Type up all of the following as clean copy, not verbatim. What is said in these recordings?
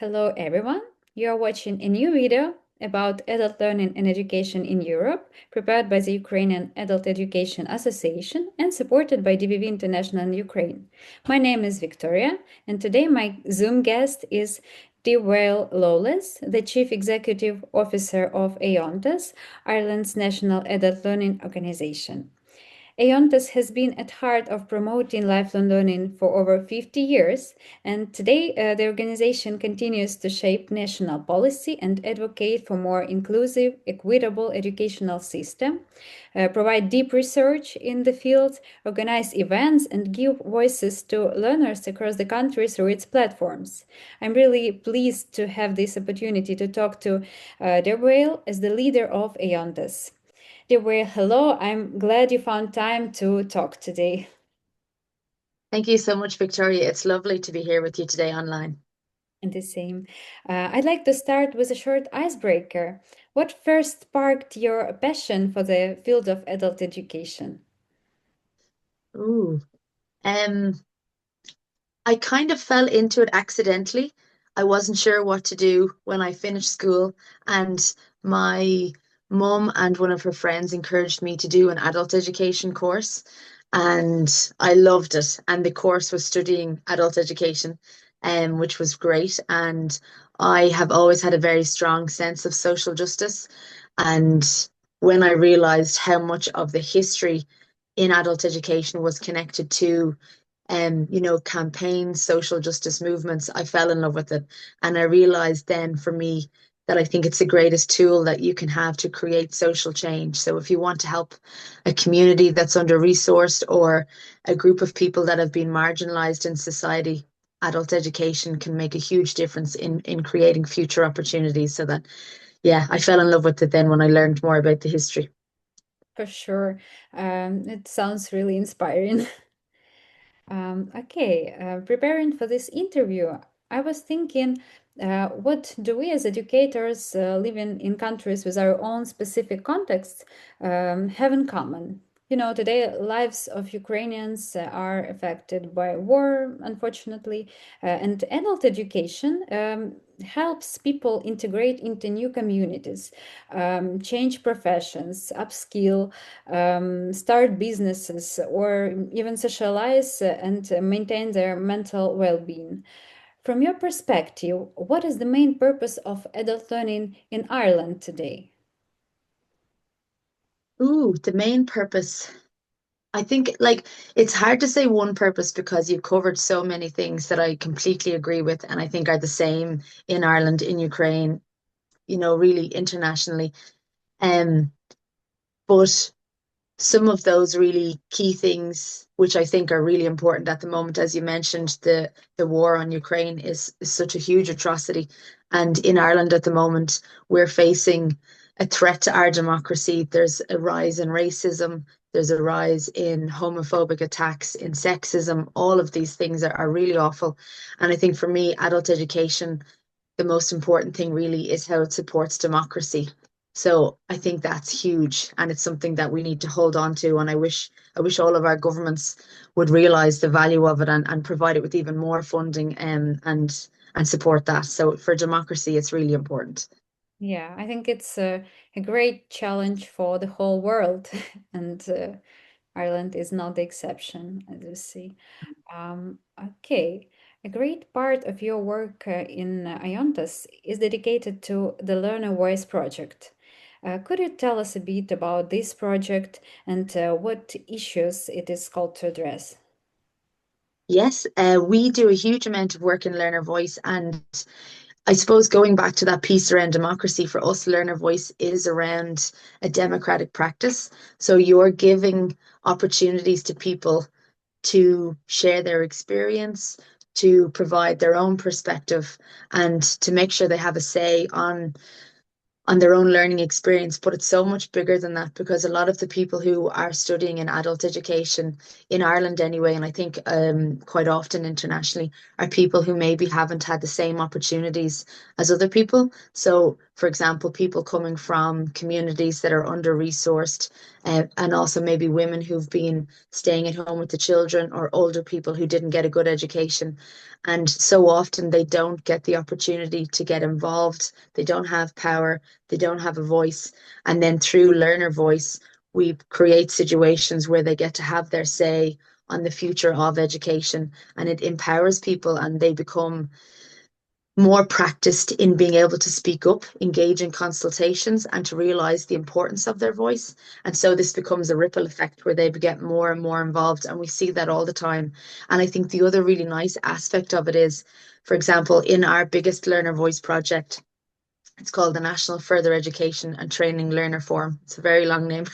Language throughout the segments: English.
Hello everyone, you are watching a new video about adult learning and education in Europe, prepared by the Ukrainian Adult Education Association and supported by DVV International in Ukraine. My name is Victoria, and today my Zoom guest is Dervol Lоулес, the Chief Executive Officer of EONTAS, Ireland's National Adult Learning Organization. EONTAS has been at heart of promoting lifelong learning for over 50 years, and today the organization continues to shape national policy and advocate for more inclusive, equitable educational system, provide deep research in the field, organize events, and give voices to learners across the country through its platforms. I'm really pleased to have this opportunity to talk to Dervol as the leader of EONTAS. Dervol, hello. I'm glad you found time to talk today. Thank you so much, Victoria. It's lovely to be here with you today online. And the same. I'd like to start with a short icebreaker. What first sparked your passion for the field of adult education? Ooh. I kind of fell into it accidentally. I wasn't sure what to do when I finished school, and my mum and one of her friends encouraged me to do an adult education course, and I loved it. And the course was studying adult education, which was great. And I have always had a very strong sense of social justice. And when I realized how much of the history in adult education was connected to campaigns, social justice movements, I fell in love with it. And I realized then for me that I think it's the greatest tool that you can have to create social change. So if you want to help a community that's under-resourced or a group of people that have been marginalized in society, adult education can make a huge difference in creating future opportunities. So that, yeah, I fell in love with it then when I learned more about the history. For sure. It sounds really inspiring. Preparing for this interview, I was thinking, what do we as educators living in countries with our own specific contexts have in common? You know, today lives of Ukrainians are affected by war, unfortunately, and adult education helps people integrate into new communities, change professions, upskill, start businesses, or even socialize and maintain their mental well-being. From your perspective, what is the main purpose of adult learning in Ireland today? Ooh, the main purpose. I think it's hard to say one purpose because you've covered so many things that I completely agree with and I think are the same in Ireland, in Ukraine, really internationally. Um, but some of those really key things, which I think are really important at the moment, as you mentioned, the war on Ukraine is such a huge atrocity. And in Ireland at the moment, we're facing a threat to our democracy. There's a rise in racism, there's a rise in homophobic attacks, in sexism. All of these things are really awful. And I think for me, adult education, the most important thing really is how it supports democracy. So I think that's huge, and it's something that we need to hold on to. And I wish all of our governments would realize the value of it and provide it with even more funding and support that. So for democracy, it's really important. Yeah, I think it's a great challenge for the whole world, and Ireland is not the exception, as you see. Okay, a great part of your work in Iontas is dedicated to the Learner Voice project. Could you tell us a bit about this project and what issues it is called to address? Yes, we do a huge amount of work in learner voice, and I suppose going back to that piece around democracy, for us, learner voice is around a democratic practice. So you're giving opportunities to people to share their experience, to provide their own perspective, and to make sure they have a say on their own learning experience. But it's so much bigger than that because a lot of the people who are studying in adult education in Ireland anyway, and I think quite often internationally, are people who maybe haven't had the same opportunities as other people. So, for example, people coming from communities that are under-resourced, and also maybe women who've been staying at home with the children, or older people who didn't get a good education. And so often they don't get the opportunity to get involved. They don't have power. They don't have a voice. And then through learner voice, we create situations where they get to have their say on the future of education, and it empowers people and they become more practiced in being able to speak up, engage in consultations, and to realize the importance of their voice. And so this becomes a ripple effect where they get more and more involved. And we see that all the time. And I think the other really nice aspect of it is, for example, in our biggest learner voice project, it's called the National Further Education and Training Learner Forum. It's a very long name.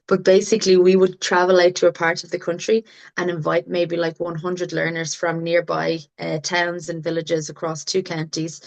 But basically, we would travel out to a part of the country and invite maybe like 100 learners from nearby towns and villages across 2 counties.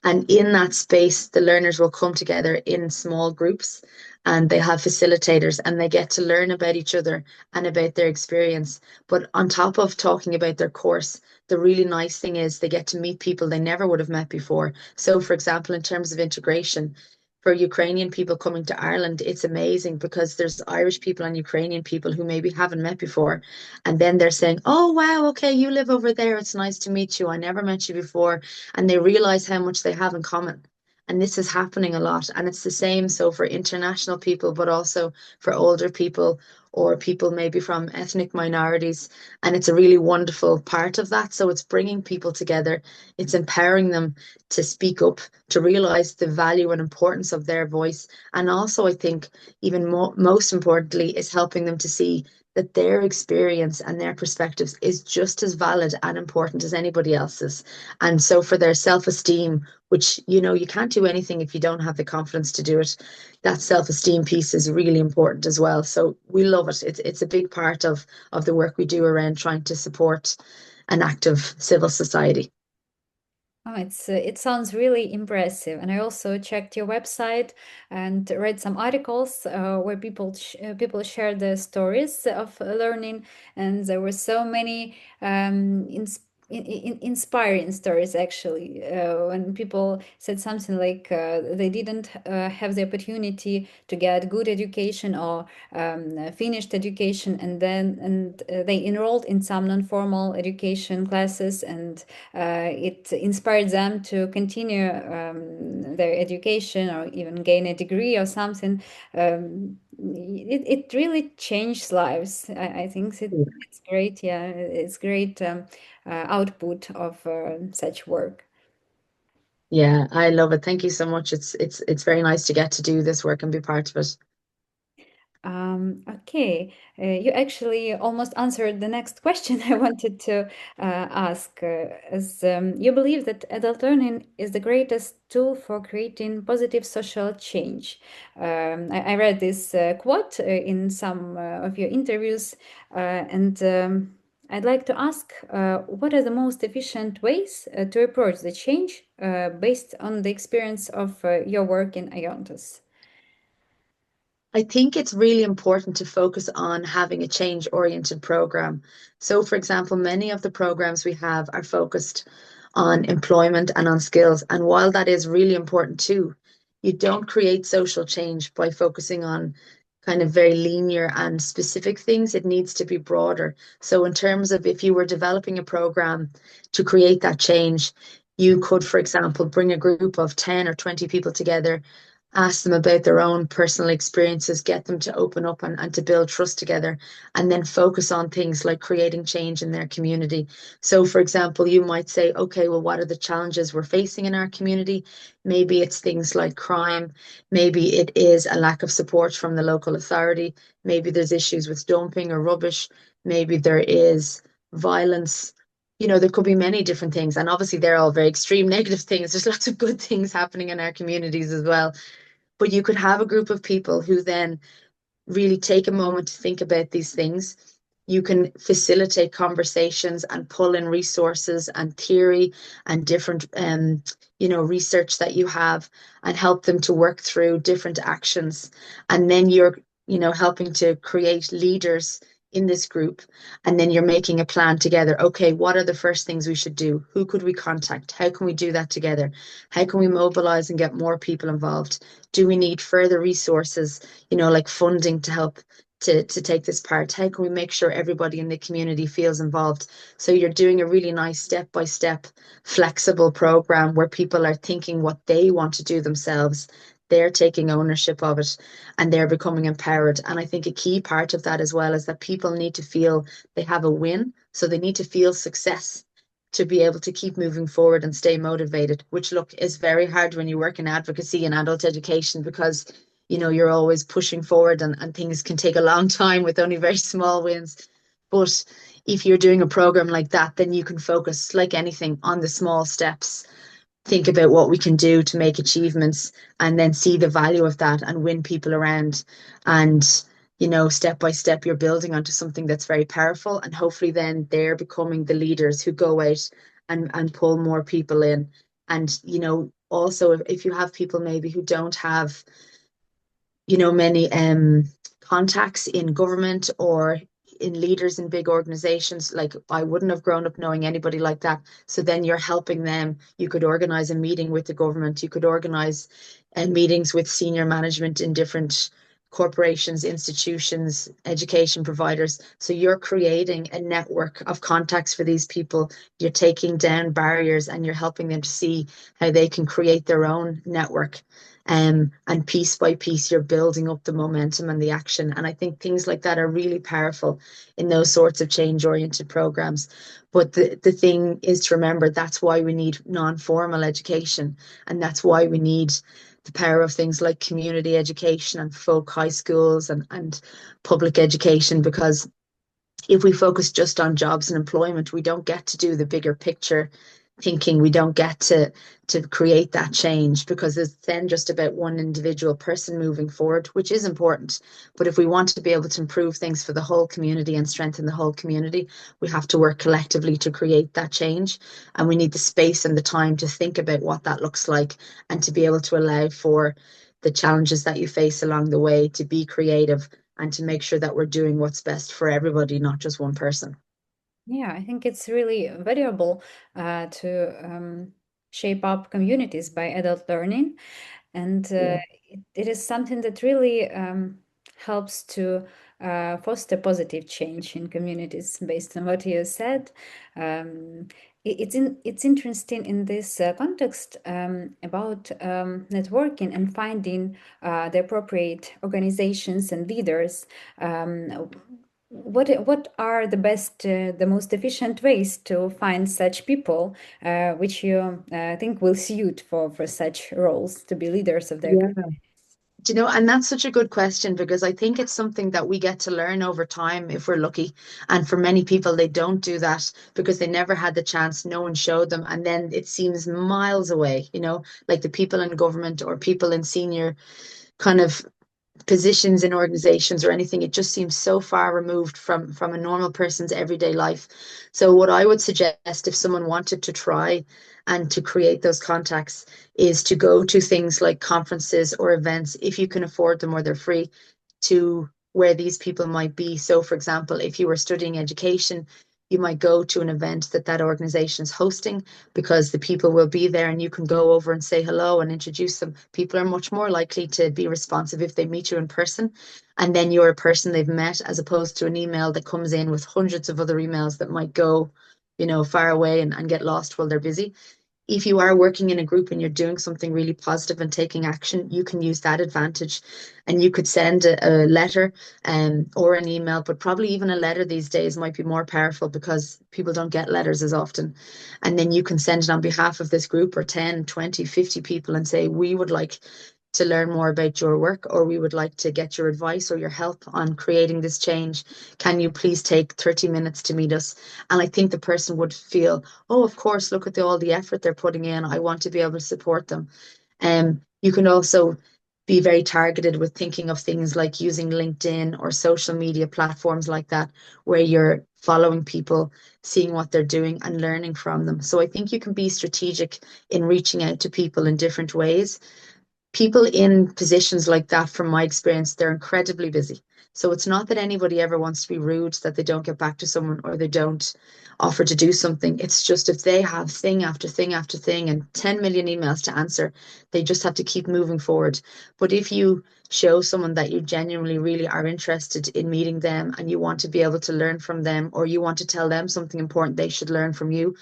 And in that space, the learners will come together in small groups and they have facilitators and they get to learn about each other and about their experience. But on top of talking about their course, the really nice thing is they get to meet people they never would have met before. So, for example, in terms of integration, for Ukrainian people coming to Ireland, it's amazing because there's Irish people and Ukrainian people who maybe haven't met before. And then they're saying, oh, wow, okay, you live over there. It's nice to meet you. I never met you before. And they realize how much they have in common. And this is happening a lot. And it's the same. So for international people, but also for older people or people maybe from ethnic minorities. And it's a really wonderful part of that. So it's bringing people together. It's empowering them to speak up, to realize the value and importance of their voice. And also, I think, even most importantly, is helping them to see that their experience and their perspectives is just as valid and important as anybody else's. And so for their self-esteem, which, you know, you can't do anything if you don't have the confidence to do it, that self-esteem piece is really important as well. So we love it. It's a big part of the work we do around trying to support an active civil society. Oh, it sounds really impressive. And I also checked your website and read some articles where people share the stories of learning, and there were so many inspiring stories actually. When people said something like they didn't have the opportunity to get good education or finished education, and they enrolled in some non-formal education classes, and it inspired them to continue their education or even gain a degree or something. It really changed lives. I think it's great. Yeah, it's great output of such work. Yeah, I love it. Thank you so much. It's very nice to get to do this work and be part of it. Okay, you actually almost answered the next question I wanted to ask. As you believe that adult learning is the greatest tool for creating positive social change. I read this quote in some of your interviews, and I'd like to ask what are the most efficient ways to approach the change based on the experience of your work in Iontas? I think it's really important to focus on having a change-oriented program. So, for example, many of the programs we have are focused on employment and on skills. And while that is really important too, you don't create social change by focusing on kind of very linear and specific things. It needs to be broader. So, in terms of if you were developing a program to create that change, you could, for example, bring a group of 10 or 20 people together, ask them about their own personal experiences, get them to open up and to build trust together, and then focus on things like creating change in their community. So, for example, you might say, okay, well, what are the challenges we're facing in our community? Maybe it's things like crime. Maybe it is a lack of support from the local authority. Maybe there's issues with dumping or rubbish. Maybe there is violence. You know, there could be many different things. And obviously, they're all very extreme negative things. There's lots of good things happening in our communities as well. But you could have a group of people who then really take a moment to think about these things. You can facilitate conversations and pull in resources and theory and different, research that you have and help them to work through different actions. And then you're, helping to create leaders in this group, and then you're making a plan together. Okay, what are the first things we should do? Who could we contact? How can we do that together? How can we mobilize and get more people involved? Do we need further resources, like funding to help to take this part? How can we make sure everybody in the community feels involved? So you're doing a really nice step-by-step flexible program where people are thinking what they want to do themselves. They're taking ownership of it and they're becoming empowered. And I think a key part of that as well is that people need to feel they have a win. So they need to feel success to be able to keep moving forward and stay motivated, which look is very hard when you work in advocacy and adult education, because you're always pushing forward and things can take a long time with only very small wins. But if you're doing a program like that, then you can focus, like anything, on the small steps. Think about what we can do to make achievements and then see the value of that and win people around. And step by step, you're building onto something that's very powerful. And hopefully then they're becoming the leaders who go out and pull more people in. And, also if you have people maybe who don't have, many contacts in government or in leaders in big organizations, like I wouldn't have grown up knowing anybody like that. So then you're helping them. You could organize a meeting with the government. You could organize meetings with senior management in different corporations, institutions, education providers. So you're creating a network of contacts for these people. You're taking down barriers and you're helping them to see how they can create their own network. And piece by piece, you're building up the momentum and the action. And I think things like that are really powerful in those sorts of change-oriented programs. But the thing is to remember, that's why we need non-formal education. And that's why we need the power of things like community education and folk high schools and public education, because if we focus just on jobs and employment, we don't get to do the bigger picture thinking. We don't get to create that change, because it's then just about one individual person moving forward, which is important. But if we want to be able to improve things for the whole community and strengthen the whole community, we have to work collectively to create that change. And we need the space and the time to think about what that looks like, and to be able to allow for the challenges that you face along the way, to be creative and to make sure that we're doing what's best for everybody, not just one person. Yeah, I think it's really valuable to shape up communities by adult learning. And it is something that really helps to foster positive change in communities based on what you said. It's interesting in this context about networking and finding the appropriate organizations and leaders. What are the best, the most efficient ways to find such people, which you think will suit for such roles to be leaders of their community? And that's such a good question, because I think it's something that we get to learn over time if we're lucky. And for many people, they don't do that because they never had the chance. No one showed them. And then it seems miles away, like the people in government or people in senior kind of positions in organizations or anything. It just seems so far removed from a normal person's everyday life. So what I would suggest, if someone wanted to try and to create those contacts, is to go to things like conferences or events, if you can afford them or they're free, to where these people might be. So for example, if you were studying education, you might go to an event that organization is hosting, because the people will be there and you can go over and say hello and introduce them. People are much more likely to be responsive if they meet you in person, and then you're a person they've met, as opposed to an email that comes in with hundreds of other emails that might go, far away and get lost while they're busy. If you are working in a group and you're doing something really positive and taking action, you can use that advantage, and you could send a letter or an email, but probably even a letter these days might be more powerful, because people don't get letters as often. And then you can send it on behalf of this group, or 10, 20, 50 people, and say, we would like to learn more about your work, or we would like to get your advice or your help on creating this change. Can you please take 30 minutes to meet us? And I think the person would feel, oh, of course, look at all the effort they're putting in. I want to be able to support them. You can also be very targeted with thinking of things like using LinkedIn or social media platforms like that, where you're following people, seeing what they're doing and learning from them. So I think you can be strategic in reaching out to people in different ways. People in positions like that, from my experience, they're incredibly busy. So it's not that anybody ever wants to be rude, that they don't get back to someone or they don't offer to do something. It's just if they have thing after thing after thing and 10 million emails to answer, they just have to keep moving forward. But if you show someone that you genuinely really are interested in meeting them and you want to be able to learn from them, or you want to tell them something important they should learn from you,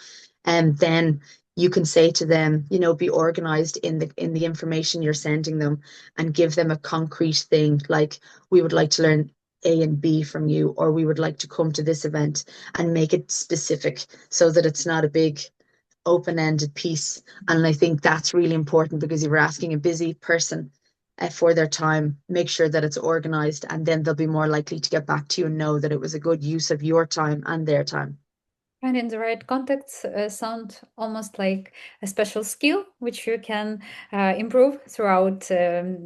and then you can say to them, you know, be organized in the information you're sending them and give them a concrete thing like, we would like to learn A and B from you, or we would like to come to this event, and make it specific so that it's not a big open-ended piece. And I think that's really important, because if you're asking a busy person for their time, make sure that it's organized, and then they'll be more likely to get back to you and know that it was a good use of your time and their time. And in the right context, sound almost like a special skill which you can improve throughout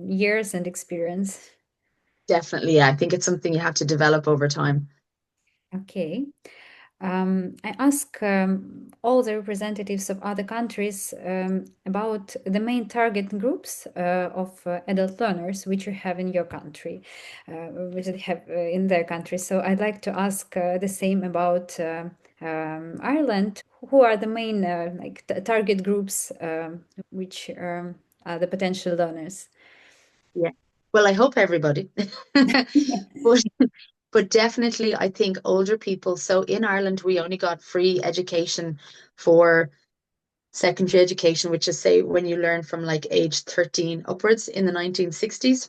years and experience. Definitely, yeah. I think it's something you have to develop over time. Okay. I ask all the representatives of other countries about the main target groups of adult learners which you have in your country, which they have in their country. So I'd like to ask the same about Ireland. Who are the main target groups which are the potential learners? Yeah. Well, I hope everybody. But but definitely, I think older people. So in Ireland, we only got free education for secondary education, which is, say, when you learn from like age 13 upwards in the 1960s.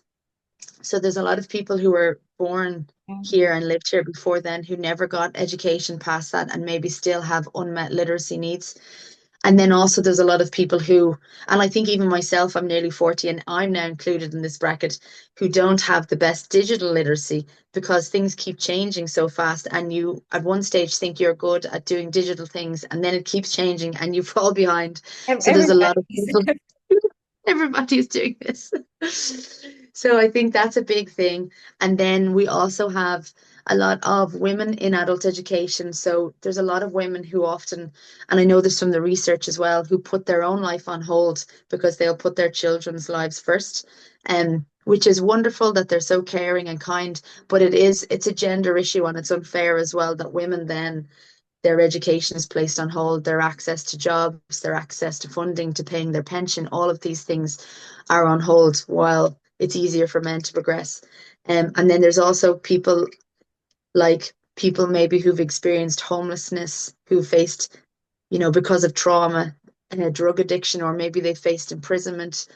So there's a lot of people who were born here and lived here before then who never got education past that, and maybe still have unmet literacy needs. And then also there's a lot of people who, and I think even myself, I'm nearly 40 and I'm now included in this bracket, who don't have the best digital literacy, because things keep changing so fast, and you at one stage think you're good at doing digital things, and then it keeps changing and you fall behind. So there's a lot of people, everybody's doing this. So I think that's a big thing. And then we also have a lot of women in adult education. So there's a lot of women who often, and I know this from the research as well, who put their own life on hold because they'll put their children's lives first. Which is wonderful that they're so caring and kind, but it's a gender issue, and it's unfair as well that women then, their education is placed on hold, their access to jobs, their access to funding, to paying their pension, all of these things are on hold while it's easier for men to progress. And then there's also people maybe who've experienced homelessness, who faced, because of trauma and a drug addiction, or maybe they faced imprisonment.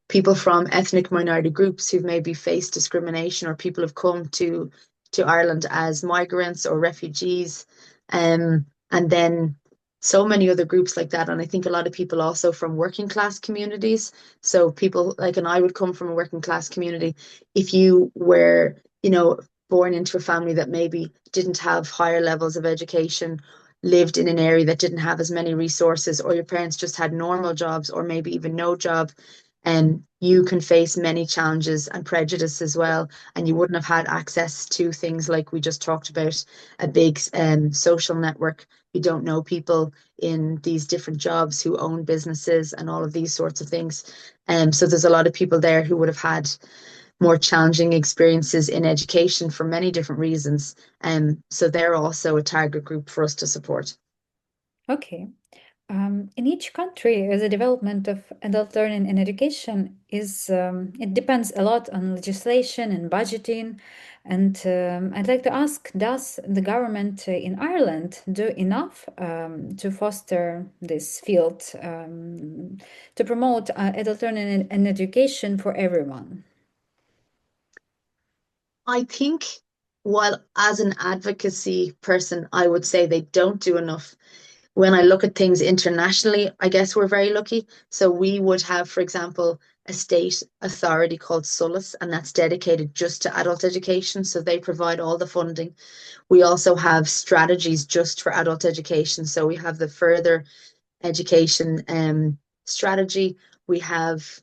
People from ethnic minority groups who've maybe faced discrimination, or people have come to Ireland as migrants or refugees. And then so many other groups like that. And I think a lot of people also from working class communities. So people like, and I would come from a working class community. If you were, born into a family that maybe didn't have higher levels of education, lived in an area that didn't have as many resources, or your parents just had normal jobs or maybe even no job, and you can face many challenges and prejudice as well. And you wouldn't have had access to things like we just talked about, a big social network. You don't know people in these different jobs who own businesses and all of these sorts of things. So there's a lot of people there who would have had more challenging experiences in education for many different reasons. So they're also a target group for us to support. Okay. In each country, the development of adult learning and education it depends a lot on legislation and budgeting. And I'd like to ask, does the government in Ireland do enough to foster this field, to promote adult learning and education for everyone? I think, while as an advocacy person, I would say they don't do enough. When I look at things internationally, I guess we're very lucky. So we would have, for example, a state authority called SOLAS, and that's dedicated just to adult education. So they provide all the funding. We also have strategies just for adult education. So we have the further education strategy. We have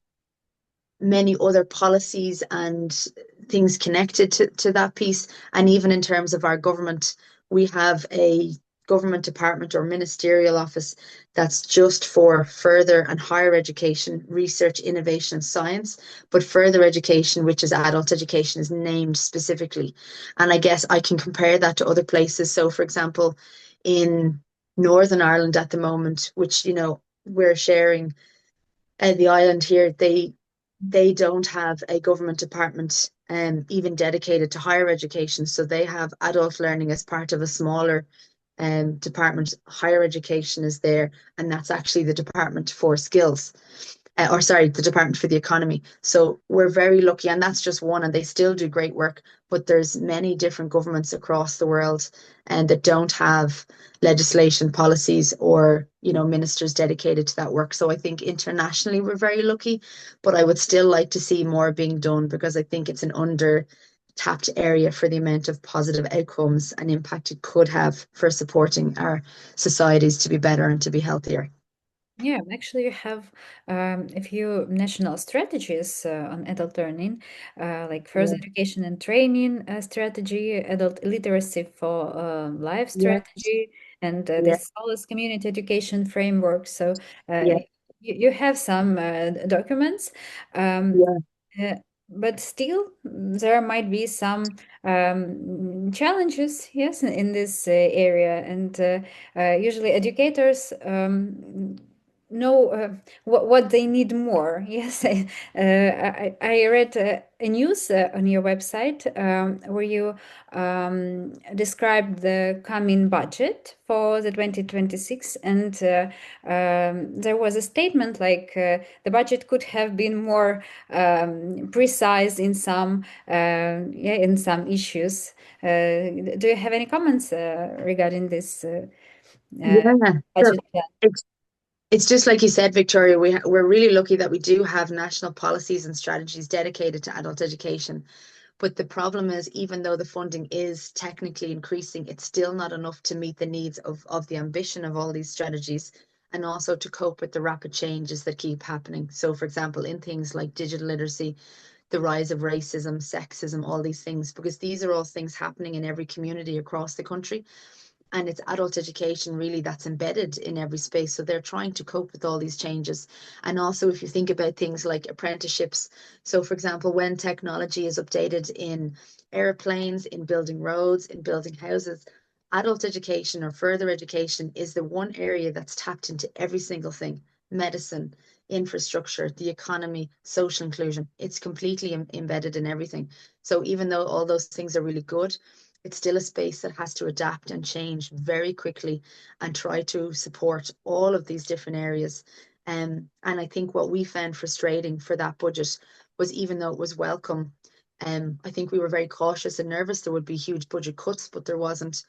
many other policies and things connected to that piece. And even in terms of our government, we have a government department or ministerial office that's just for further and higher education, research, innovation, and science, but further education, which is adult education, is named specifically. And I guess I can compare that to other places. So, for example, in Northern Ireland at the moment, which, you know, we're sharing the island here, they don't have a government department even dedicated to higher education. So they have adult learning as part of a smaller department. Higher education is there, and that's actually the department for skills. Or sorry, the Department for the Economy. So we're very lucky, and that's just one, and they still do great work. But there's many different governments across the world and that don't have legislation, policies, or, you know, ministers dedicated to that work. So I think internationally we're very lucky, but I would still like to see more being done because I think it's an under tapped area for the amount of positive outcomes and impact it could have for supporting our societies to be better and to be healthier. Yeah, actually, you have a few national strategies on adult learning, like first Yeah, education and training strategy, adult literacy for life yeah, strategy, and the yeah, SOLAS community education framework. So yeah, you have some documents, um, yeah. uh, but still there might be some challenges, yes, in this area, and usually educators know what they need more. Yes, I read a news on your website where you described the coming budget for the 2026, and there was a statement like the budget could have been more precise in some yeah, in some issues. Do you have any comments regarding this Yeah. So budget plan? it's it's just like you said, Victoria, we're really lucky that we do have national policies and strategies dedicated to adult education. But the problem is, even though the funding is technically increasing, it's still not enough to meet the needs of the ambition of all these strategies and also to cope with the rapid changes that keep happening. So, for example, in things like digital literacy, the rise of racism, sexism, all these things, because these are all things happening in every community across the country. And it's adult education really that's embedded in every space. So they're trying to cope with all these changes. And also, if you think about things like apprenticeships, so for example, when technology is updated in airplanes, in building roads, in building houses, adult education or further education is the one area that's tapped into every single thing: medicine, infrastructure, the economy, social inclusion. It's completely embedded in everything. So even though all those things are really good, it's still a space that has to adapt and change very quickly and try to support all of these different areas. And I think what we found frustrating for that budget was, even though it was welcome, I think we were very cautious and nervous there would be huge budget cuts, but there wasn't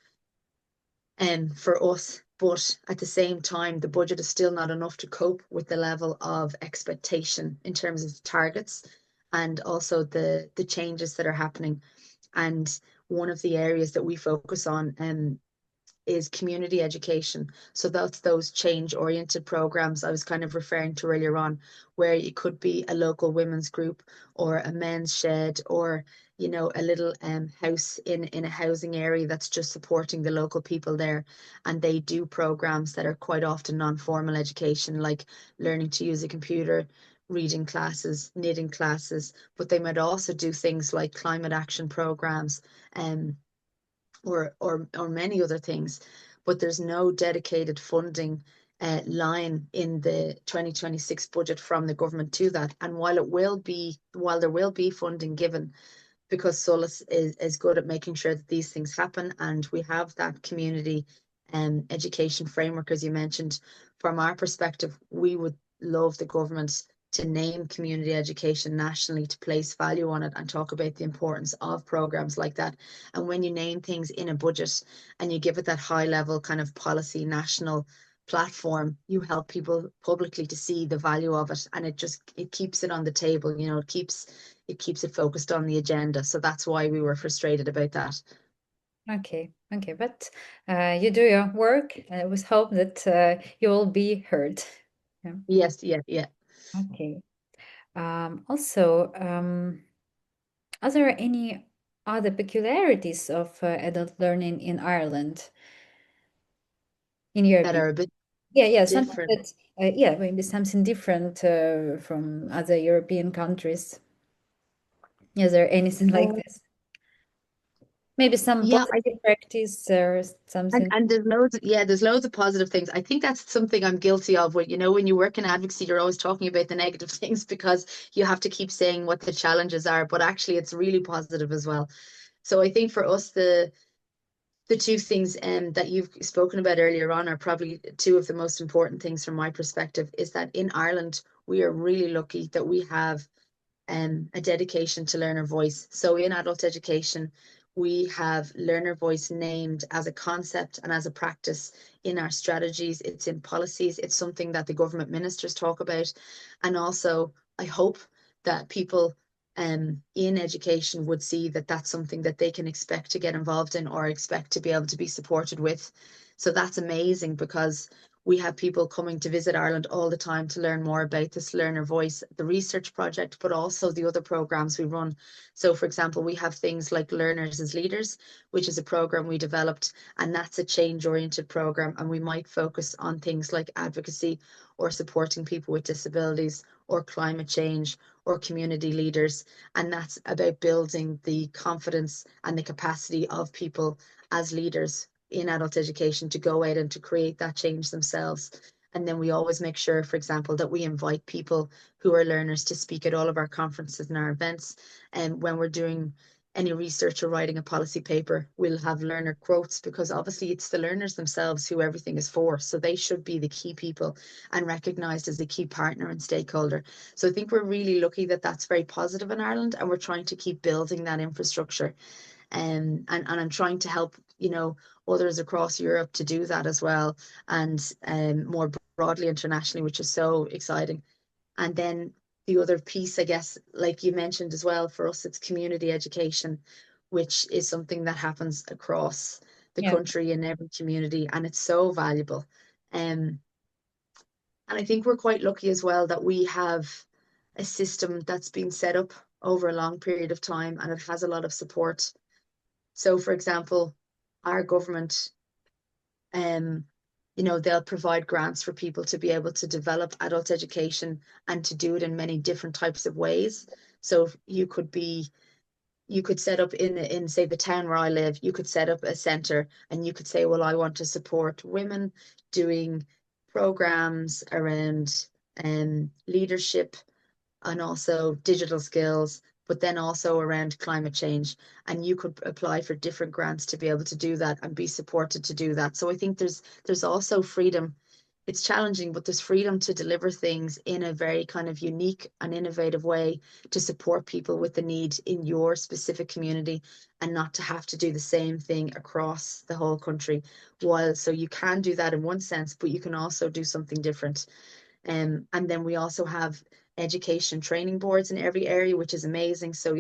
for us. But at the same time, the budget is still not enough to cope with the level of expectation in terms of targets and also the changes that are happening. And one of the areas that we focus on is community education. So that's those change-oriented programs I was kind of referring to earlier on, where it could be a local women's group or a men's shed or, you know, a little house in a housing area that's just supporting the local people there. And they do programs that are quite often non-formal education, like learning to use a computer, reading classes, knitting classes, but they might also do things like climate action programs, or many other things, but there's no dedicated funding line in the 2026 budget from the government to that. And while there will be funding given, because Solus is good at making sure that these things happen, and we have that community education framework, as you mentioned, from our perspective, we would love the government to name community education nationally, to place value on it and talk about the importance of programs like that. And when you name things in a budget and you give it that high level kind of policy national platform, you help people publicly to see the value of it, and it keeps it on the table, you know, it keeps it focused on the agenda. So that's why we were frustrated about that. Okay, okay, but you do your work, and we hope that you will be heard. Yeah. Yes, yeah, yeah. Okay. Also, are there any other peculiarities of adult learning in Ireland? in your that view? are a bit Yeah, something different. that, yeah, maybe something different from other European countries. Is there anything like this? Maybe some Yeah, positive practice or something. and there's loads of positive things. I think that's something I'm guilty of. When you work in advocacy, you're always talking about the negative things because you have to keep saying what the challenges are, but actually it's really positive as well. So I think for us, the two things that you've spoken about earlier on are probably two of the most important things from my perspective, is that in Ireland, we are really lucky that we have a dedication to learner voice. So in adult education, we have learner voice named as a concept and as a practice in our strategies. It's in policies. It's something that the government ministers talk about. And also, I hope that people in education would see that that's something that they can expect to get involved in or expect to be able to be supported with. So that's amazing because we have people coming to visit Ireland all the time to learn more about this learner voice, the research project, but also the other programs we run. So, for example, we have things like Learners as Leaders, which is a program we developed, and that's a change-oriented program. And we might focus on things like advocacy or supporting people with disabilities or climate change or community leaders. And that's about building the confidence and the capacity of people as leaders in adult education to go out and to create that change themselves. And then we always make sure, for example, that we invite people who are learners to speak at all of our conferences and our events. And when we're doing any research or writing a policy paper, we'll have learner quotes because obviously it's the learners themselves who everything is for. So they should be the key people and recognized as a key partner and stakeholder. So I think we're really lucky that that's very positive in Ireland, and we're trying to keep building that infrastructure. And I'm trying to help, others across Europe to do that as well, and more broadly internationally, which is so exciting. And then the other piece, I guess, like you mentioned as well, for us, it's community education, which is something that happens across the Yeah. country in every community, and it's so valuable. And I think we're quite lucky as well that we have a system that's been set up over a long period of time, and it has a lot of support. So, for example, our government, they'll provide grants for people to be able to develop adult education and to do it in many different types of ways. So you could set up in say the town where I live, you could set up a center and you could say, well, I want to support women doing programs around leadership and also digital skills, but then also around climate change. And you could apply for different grants to be able to do that and be supported to do that. So I think there's also freedom. It's challenging, but there's freedom to deliver things in a very kind of unique and innovative way to support people with the need in your specific community and not to have to do the same thing across the whole country. So you can do that in one sense, but you can also do something different. And then we also have education training boards in every area, which is amazing. So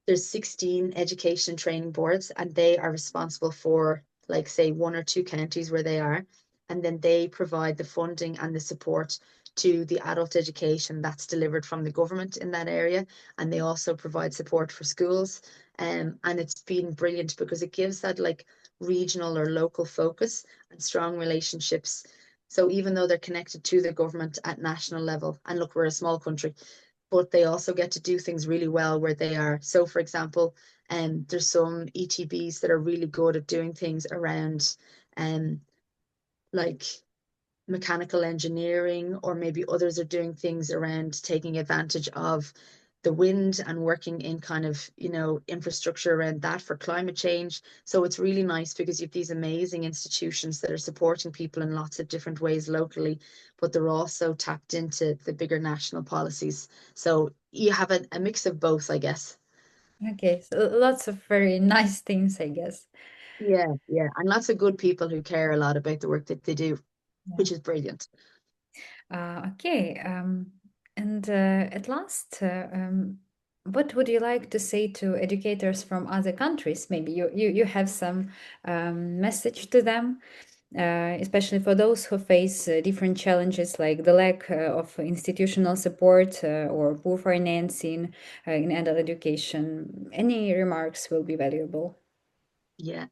there's 16 education training boards, and they are responsible for, like, say, one or two counties where they are. And then they provide the funding and the support to the adult education that's delivered from the government in that area. And they also provide support for schools. And it's been brilliant because it gives that like regional or local focus and strong relationships. So even though they're connected to the government at national level, and look, we're a small country, but they also get to do things really well where they are. So, for example, there's some ETBs that are really good at doing things around like mechanical engineering, or maybe others are doing things around taking advantage of the wind and working in kind of, infrastructure around that for climate change. So it's really nice because you have these amazing institutions that are supporting people in lots of different ways locally, but they're also tapped into the bigger national policies. So you have a mix of both, I guess. Okay, so lots of very nice things, I guess. Yeah, yeah. And lots of good people who care a lot about the work that they do, Yeah. which is brilliant. Okay, and at last, what would you like to say to educators from other countries? Maybe you have some message to them, especially for those who face different challenges like the lack of institutional support or poor financing in adult education. Any remarks will be valuable. Yeah.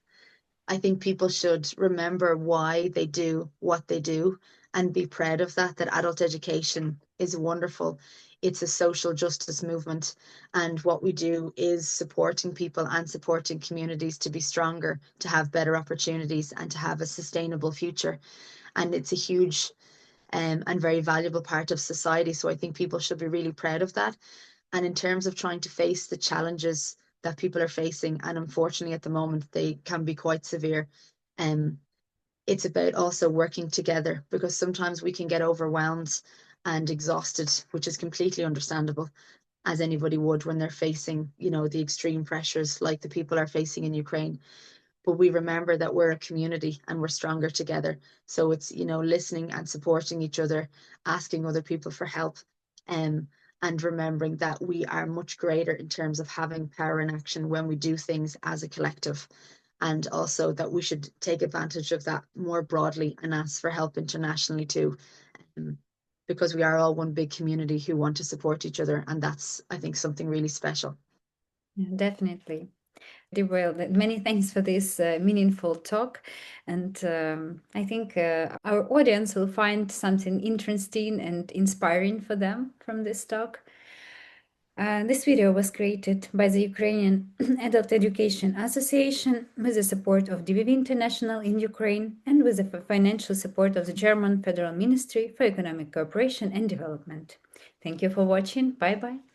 I think people should remember why they do what they do and be proud of that, that adult education is wonderful. It's a social justice movement. And what we do is supporting people and supporting communities to be stronger, to have better opportunities, and to have a sustainable future. And it's a huge and very valuable part of society. So I think people should be really proud of that. And in terms of trying to face the challenges that people are facing, and unfortunately at the moment they can be quite severe, it's about also working together, because sometimes we can get overwhelmed and exhausted, which is completely understandable, as anybody would when they're facing, you know, the extreme pressures like the people are facing in Ukraine. But we remember that we're a community and we're stronger together. So it's, you know, listening and supporting each other, asking other people for help, and remembering that we are much greater in terms of having power and action when we do things as a collective. And also that we should take advantage of that more broadly and ask for help internationally too, because we are all one big community who want to support each other. And that's, I think, something really special. Yeah, definitely. Well, many thanks for this meaningful talk. And I think our audience will find something interesting and inspiring for them from this talk. This video was created by the Ukrainian Adult Education Association with the support of DVV International in Ukraine and with the financial support of the German Federal Ministry for Economic Cooperation and Development. Thank you for watching. Bye-bye.